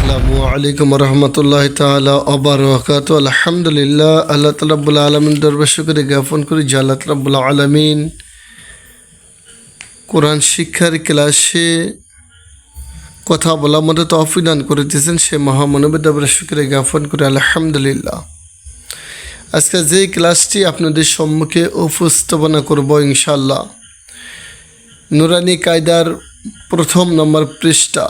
আসসালামু আলাইকুম রহমতুল্লাহ তাআলা ওয়া বারাকাতুহু। আলহামদুলিল্লাহ, আল্লাহ রাব্বুল আলামিন দরবার শুকরিয়া জ্ঞাপন করি যে আল্লাহ রাব্বুল আলামিন কোরআন শিক্ষার ক্লাসে কথা বলার মতো তৌফিক দান করে দিয়েছেন, সে মহামানবের দরবারে শুকরিয়া জ্ঞাপন করি আলহামদুলিল্লাহ। আজকে যে ক্লাসটি আপনাদের সম্মুখে উপস্থাপনা করব ইনশাআল্লাহ, নুরানি কায়দার প্রথম নম্বর পৃষ্ঠা,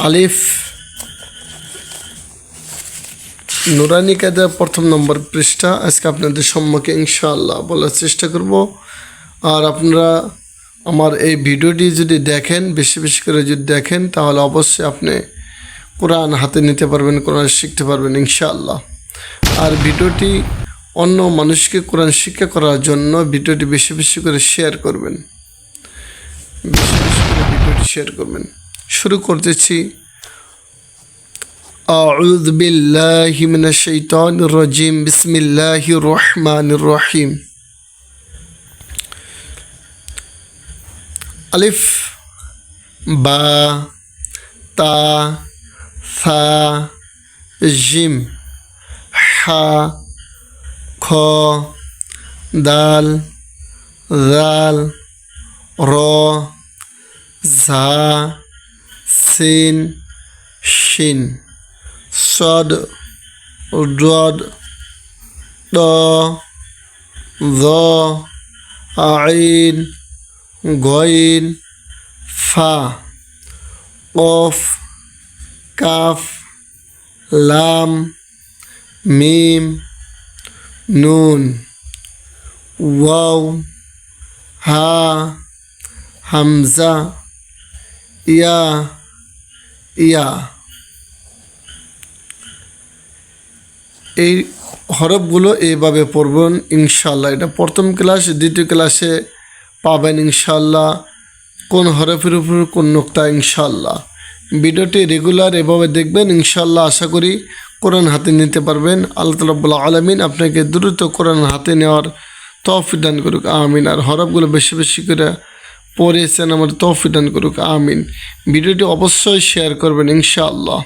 আলিফ। নুরানি কায়দার প্রথম নম্বর পৃষ্ঠা আজকে আপনাদের সম্মুখে ইনশাআল্লাহ বলার চেষ্টা করব। আর আপনারা আমার এই ভিডিওটি যদি দেখেন, বেশি বেশি করে যদি দেখেন, তাহলে অবশ্যই আপনি কোরআন হাতে নিতে পারবেন, কোরআন শিখতে পারবেন ইনশাআল্লাহ। আর ভিডিওটি অন্য মানুষকে কোরআন শিক্ষা করার জন্য ভিডিওটি বেশি বেশি করে শেয়ার করবেন, বেশি বেশি করে ভিডিওটি শেয়ার করবেন। শুরু করতেছি। আউযু বিল্লাহি মিনাশ শাইতানির রাজিম, বিসমিল্লাহির রহমানির রহিম। আলিফ, বা, তা, সা, জিম, হা, খ, দাল, জাল, র, ঝা, সিন, শিন, সদ, দদ, দ, য, আইন, গইন, ফা, কফ, কাফ, লাম, মিম, নুন, ওয়াও, হা, হামজা, ইয়া, ইয়া। এই হরফগুলো এইভাবে পড়বেন ইনশাআল্লাহ। এটা প্রথম ক্লাস, দ্বিতীয় ক্লাসে পাবেন ইনশাআল্লাহ কোন হরফের উপর কোন নোক্তা ইনশাআল্লাহ। ভিডিওটি রেগুলার এভাবে দেখবেন ইনশাআল্লাহ। আশা করি কোরআন হাতে নিতে পারবেন। আল্লাহ রাব্বুল আলামিন আপনাকে দ্রুত কোরআন হাতে নেওয়ার তৌফিক দান করুক, আমিন। আর হরফগুলো বেশি বেশি করে পড়েছেন, আমার তৌফিক দান করুক, আমিন। ভিডিওটি অবশ্যই শেয়ার করবেন ইনশাআল্লাহ।